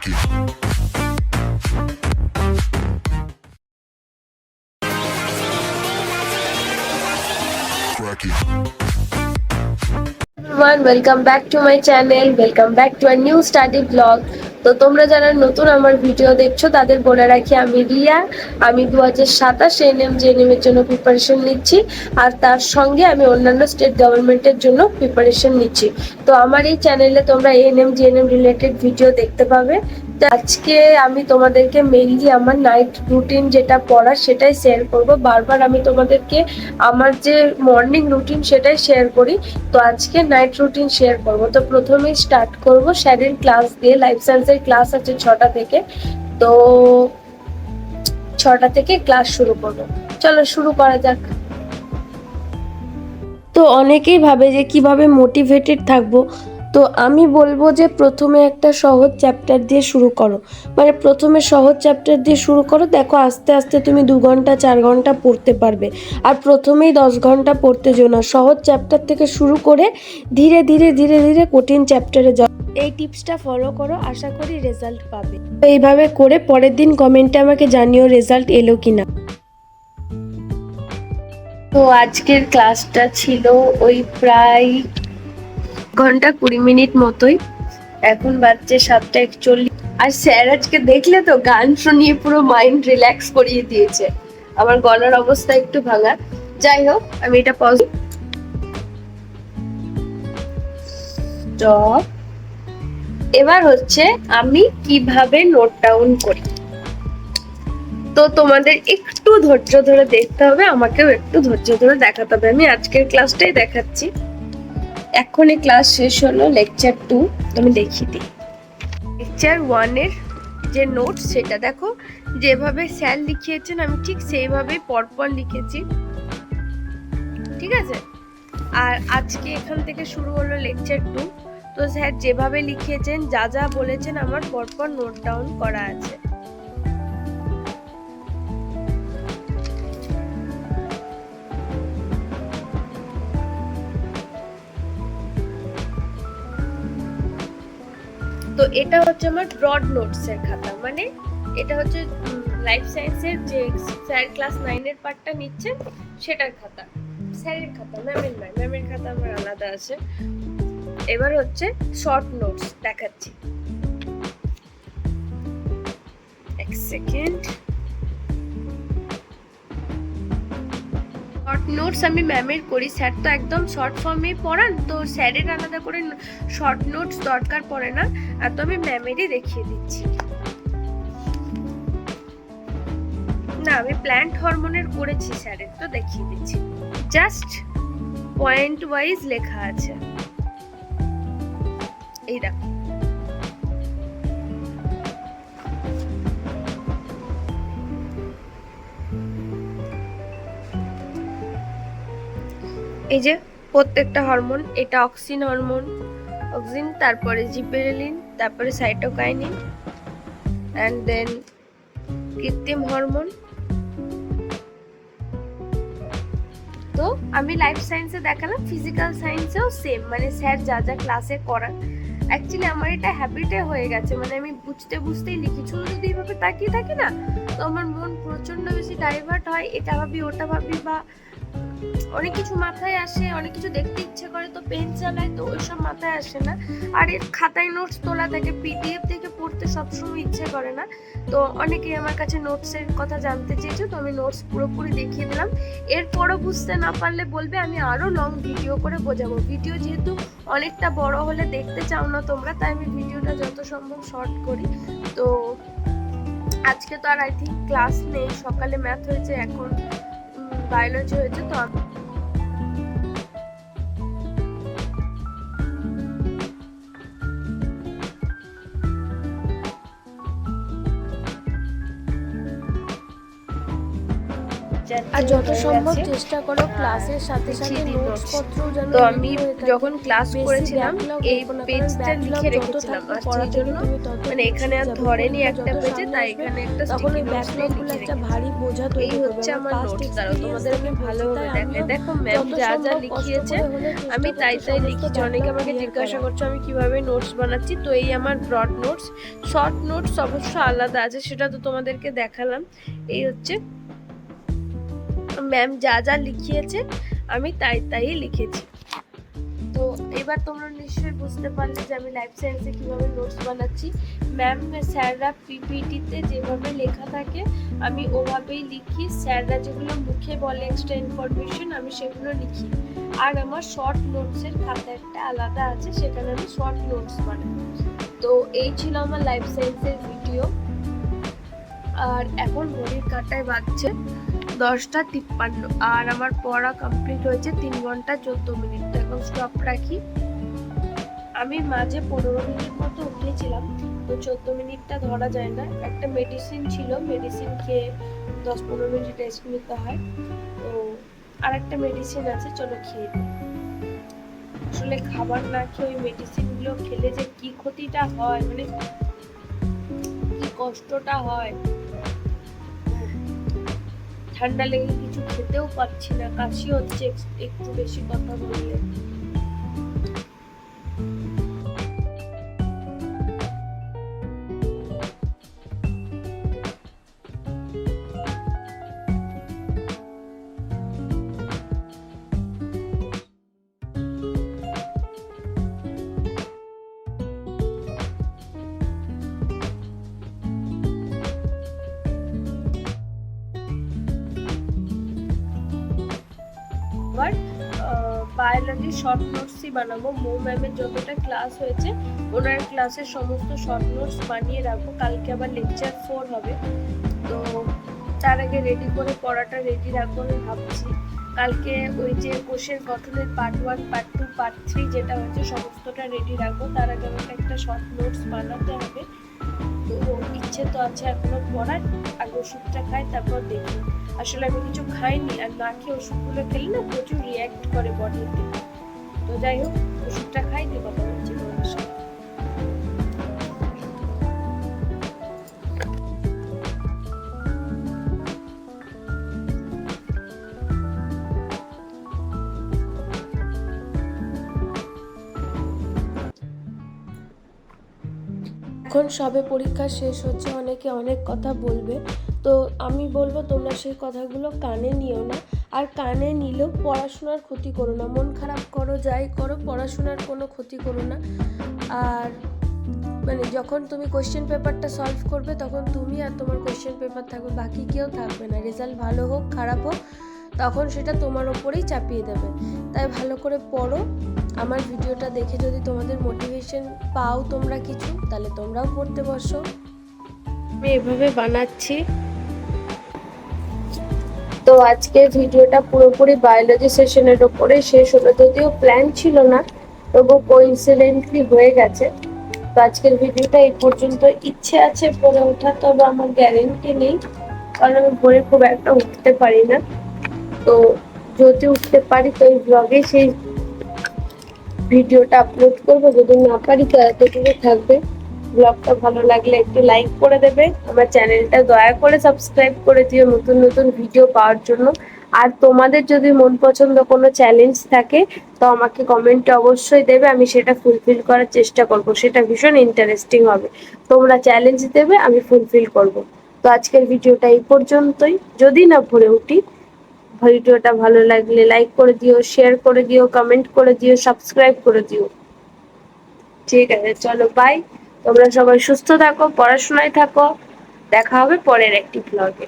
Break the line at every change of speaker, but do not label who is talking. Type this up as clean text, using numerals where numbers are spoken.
Cracky. Cracky.
Everyone, welcome back to my channel. Welcome back to a new study vlog. তো তোমরা যারা নতুন আমার ভিডিও দেখছো তাদের বলে রাখি আমি রিয়া। আমি 2027 এনএম জেএনএম এর জন্য প্রিপারেশন নিচ্ছি, আর তার সঙ্গে আমি অন্যান্য স্টেট গভর্নমেন্টের জন্য প্রিপারেশন নিচ্ছি। তো আমার এই চ্যানেলে তোমরা এএনএম জেএনএম রিলেটেড ভিডিও দেখতে পাবে। তো আজকে আমি তোমাদেরকে মেইনলি আমার নাইট রুটিন যেটা পড়ার সেটাই শেয়ার করব। বারবার আমি তোমাদেরকে আমার যে মর্নিং রুটিন সেটাই শেয়ার করি, তো আজকে নাইট রুটিন শেয়ার করব। তো প্রথমেই স্টার্ট করব শ্যাডির ক্লাস দিয়ে। লাইফ সায়েন্সের ক্লাস আছে 6টা থেকে, তো 6টা থেকে ক্লাস শুরু করব। চলো শুরু করা যাক। তো অনেকেই ভাবে যে কিভাবে মোটিভেটেড থাকবো, তো আমি বলবো যে প্রথমে একটা সহজ চ্যাপ্টার দিয়ে শুরু করো। মানে প্রথমে সহজ চ্যাপ্টার দিয়ে শুরু করো, দেখো আস্তে আস্তে তুমি 2 ঘন্টা 4 ঘন্টা পড়তে পারবে। আর প্রথমেই 10 ঘন্টা পড়তে যেও না, সহজ চ্যাপ্টার থেকে শুরু করে ধীরে ধীরে ধীরে ধীরে কঠিন চ্যাপ্টারে যাও। এই টিপসটা ফলো করো, আশা করি রেজাল্ট পাবে। তো এইভাবে করে পরের দিন কমেন্টে আমাকে জানিও রেজাল্ট এলো কিনা। তো আজকের ক্লাসটা ছিল ওই প্রায় ঘন্টা 20 মিনিট মতোই। এখন বাজছে 7:41। আর স্যার আজকে দেখলে তো গান শুনিয়ে পুরো মাইন্ড রিল্যাক্স করিয়ে দিয়েছে। আমার গলার অবস্থা একটু ভাঙা, যাই হোক আমি এটা পজ স্টপ। এবার হচ্ছে আমি কিভাবে নোট ডাউন করি। তো তোমাদের একটু ধৈর্য ধরে দেখতে হবে, আমাকেও একটু ধৈর্য ধরে দেখাতে হবে। আমি আজকের ক্লাসটাই দেখাচ্ছি। এখনই ক্লাস শেষ হলো, লেকচার 2 আমি দেখিয়ে দিই। লেকচার 1 এর যে নোট সেটা দেখো, যেভাবে স্যার লিখিয়েছেন আমি ঠিক সেইভাবেই পরপর লিখেছি, ঠিক আছে। আর আজকে এখান থেকে শুরু হলো লেকচার 2। তো স্যার যেভাবে লিখিয়েছেন, যা যা বলেছেন আমার পরপর নোট ডাউন করা আছে। তো এটা হচ্ছে আমার ব্রড নোটস এর খাতা, মানে এটা হচ্ছে লাইফ সায়েন্সের যে স্যার ক্লাস 9 এর পার্টটা নিচ্ছেন সেটার খাতা। স্যারের খাতা, ম্যামের নয়, ম্যামের খাতা আমার আলাদা আছে। এবার হচ্ছে শর্ট নোটস দেখাচ্ছি, এক সেকেন্ড। শর্ট নোটস আমি ম্যামের করি, স্যার তো একদম শর্ট ফর্মে পড়ান, তো স্যারের আলাদা করে শর্ট নোটস দরকার পড়ে না। আর তো আমি ম্যামেরই দেখিয়ে দিচ্ছি। না, আমি প্ল্যান্ট হরমোনের করেছি স্যারের, তো দেখিয়ে দিচ্ছি। জাস্ট পয়েন্ট ওয়াইজ লেখা আছে, এই দেখো। এই যে প্রত্যেকটা হরমোন, এটা অক্সিন হরমোন, অক্সিন, তারপরে জিবেরেলিন, তারপরে সাইটোকাইনিন, এন্ড দেন কৃত্রিম হরমোন। তো আমি লাইফ সায়েন্সে দেখালাম, ফিজিক্যাল সায়েন্সেও সেম, মানে স্যার যা যা ক্লাসে করান। অ্যাকচুয়ালি আমার এটা হ্যাবিটে হয়ে গেছে, মানে আমি বুঝতে বুঝতেই লিখি। শুধু যদি এইভাবে তাকিয়ে থাকি না, তো আমার মন প্রচন্ড বেশি ডাইভার্ট হয়, এটা ভাবি ওটা ভাবি, বা অনেক কিছু মাথায় আসে, অনেক কিছু দেখতে ইচ্ছে করে, তো পেন চালায়, তো ওইসব মাথায় আসে না। আর এর খাতায় নোটস তোলা থাকে, পিডিএফ থেকে পড়তে সবসময় ইচ্ছে করে না। তো অনেকেই আমার কাছে নোটসের কথা জানতে চেয়েছে, তো আমি নোটস পুরোপুরি দেখিয়ে দিলাম। এরপরও বুঝতে না পারলে বলবে, আমি আরো লং ভিডিও করে বোঝাবো। ভিডিও যেহেতু অনেকটা বড় হলে দেখতে চাও না তোমরা, তাই আমি ভিডিওটা যত সম্ভব শর্ট করি। তো আজকে তো আর আই থিঙ্ক ক্লাস নেই, সকালে ম্যাথ হয়েছে, এখন বায়োলজি হয়েছে। তো 4টে
আর যত
হয়ে
সম্ভব
গেছে।
চেষ্টা করো ক্লাসের সাথে সাথে
লিখিয়ে দিই
নোটস
নোটস।
পত্রও যেন
তো
রেডি
আমি
হয়ে থাকে।
যখন ক্লাস
বেশি
করেছিলাম
ব্যাকলগ
এই
রেখো না, কারণ
পেজটা
ব্যাকলগ
লিখে
যত
রেখেছিলাম,
থাকবে
আর
পড়া
সেই
থেকে
জন্য
তুমি তত
মানে এখানে
পিছিয়ে
আর
যাবে।
ধরেনি
পরীক্ষা
একটা
যত
পেজে,
সামনে
তাই
আসবে
এখানে একটা
তখন
স্টিকি
ওই
নোটস দিয়ে
ব্যাকলগগুলো
লিখে
একটা
রেখেছি।
ভারী বোঝা
এই
তৈরি করবে।
হচ্ছে আমার
পাস্ট
নোটস, দাঁড়াও
এক্সপিরিয়েন্স
তোমাদেরকে
থেকে বলছি,
ভালোভাবে
তাই
দেখাই।
আমিও
দেখো ম্যাম
যত
যা যা
সম্ভব কষ্ট
লিখিয়েছে
করে হলে চেষ্টা
আমি তাই
করছি
তাই
সমস্ত
লিখেছি। অনেকে
ব্যাকলগ
আমাকে
ক্লিয়ার
জিজ্ঞাসা
করার।
করছো আমি কিভাবে নোটস বানাচ্ছি। তো এই আমার ব্রড নোটস। শর্ট নোটস অবশ্য আলাদা আছে, সেটা তো তোমাদেরকে দেখালাম। এই হচ্ছে ম্যাম যা যা লিখিয়েছে আমি তাই তাই লিখেছি। তো এবার তোমরা নিশ্চয়ই বুঝতে পারলে যে আমি লাইফ সায়েন্সে কিভাবে নোটস বানাচ্ছি। ম্যাম স্যাররা পিপিটিতে যেভাবে লেখা থাকে আমি ওভাবেই লিখি। স্যাররা যেগুলো মুখে বলে এক্সট্রা ইনফরমেশন আমি সেগুলো লিখি। আর আমার শর্ট নোটসের খাতা একটা আলাদা আছে, সেখানে আমি শর্ট নোটস বানাই। তো এই ছিল আমার লাইফ সায়েন্সের ভিডিও। আর এখন ঘড়ির কাঁটায় বাজছে 10টা 53, আর আমার পড়া কমপ্লিট হয়েছে 3 ঘন্টা 14 মিনিট। এখন স্টপ রাখি। আমি মাঝে 15 মিনিট মতো উঠেছিলাম, তো 14 মিনিটটা ধরা যায় না। একটা মেডিসিন ছিল, মেডিসিন খেয়ে 10-15 মিনিট রেস্ট নিতে হয়। তো আর একটা মেডিসিন আছে, চলো খেয়ে দিই। আসলে খাবার না খেয়ে ওই মেডিসিনগুলো খেলে যে কি ক্ষতিটা হয়, মানে কি কষ্টটা হয়। ঠান্ডা লেগে কিছু খেতেও পারছি না, কাশি হচ্ছে একটু বেশি কথা বললে। আবার বায়োলজি শর্ট নোটসই বানাবো। মৌ ম্যামের যতটা ক্লাস হয়েছে ওনার ক্লাসের সমস্ত শর্ট নোটস বানিয়ে রাখবো। কালকে আবার লেকচার 4 হবে, তো তার আগে রেডি করে পড়াটা রেডি রাখবো আমি ভাবছি। কালকে ওই যে কোষের গঠনের পার্ট 1 পার্ট 2 পার্ট 3 যেটা হয়েছে সমস্তটা রেডি রাখবো। তার আগে আমাকে একটা শর্ট নোটস বানাতে হবে। তো ইচ্ছে তো আছে এখনো পড়ার। আগে ওষুধটা খাই, তারপর দেখি। আসলে আমি কিছু খাইনি, আর না খেয়ে ওষুধগুলো খেলে না প্রচুর রিয়াক্ট করে বডিতে। তো যাই হোক, ওষুধটা খাই দিয়ে কথা বলছি তোমাদের সাথে।
এখন সবে পরীক্ষা শেষ হচ্ছে, অনেকে অনেক কথা বলবে, তো আমি বলবো তোমরা সেই কথাগুলো কানে নিও না। আর কানে নিলেও পড়াশোনার ক্ষতি করো না, মন খারাপ করো যাই করো, পড়াশোনার কোনো ক্ষতি করো না। আর মানে যখন তুমি কোয়েশ্চেন পেপারটা সলভ করবে তখন তুমি আর তোমার কোয়েশ্চেন পেপার থাকবে, বাকি কেউ থাকবে না। রেজাল্ট ভালো হোক খারাপ হোক তখন সেটা তোমার ওপরেই চাপিয়ে দেবে। তাই ভালো করে পড়ো। আমার ভিডিওটা দেখে যদি তোমাদের মোটিভেশন পাও তোমরা কিছু, তাহলে তোমরাও পড়তে বসো।
আমি এভাবে বানাচ্ছি। তো আজকের ভিডিওটা পুরোপুরি বায়োলজি সেশনের উপরে শেষ হলো, যদিও প্ল্যান ছিল না, তবু কোইন্সিডেন্টলি হয়ে গেছে। তো আজকের ভিডিওটা এই পর্যন্ত। ইচ্ছে আছে পড়ে ওঠার, তবে আমার গ্যারেন্টি নেই, কারণ আমি ভোরে খুব একটা উঠতে পারি না। তো যদি উঠতে পারি তো এই ব্লগে সেই ভিডিওটা আপলোড করবো, যদি না পারি তো এতটুকু থাকবে। ব্লগটা ভালো লাগলে একটু লাইক করে দেবে, আমার চ্যানেলটা দয়া করে সাবস্ক্রাইব করে দিও নতুন নতুন ভিডিও পাওয়ার জন্য। আর তোমাদের যদি মন পছন্দ কোনো চ্যালেঞ্জ থাকে তো আমাকে কমেন্টে অবশ্যই দেবে, আমি সেটা ফুলফিল করার চেষ্টা করব। সেটা ভীষণ ইন্টারেস্টিং হবে। তোমরা চ্যালেঞ্জ দেবে, আমি ফুলফিল করব। তো আজকের ভিডিওটা এই পর্যন্তই। যদি না ভরে উঠি, ভিডিওটা ভালো লাগলে লাইক করে দিও, শেয়ার করে দিও, কমেন্ট করে দিও, সাবস্ক্রাইব করে দিও। ঠিক আছে, চলো বাই। তোমরা সবাই সুস্থ থাকো, পড়াশোনায় থাকো। দেখা হবে পরের একটি ব্লগে।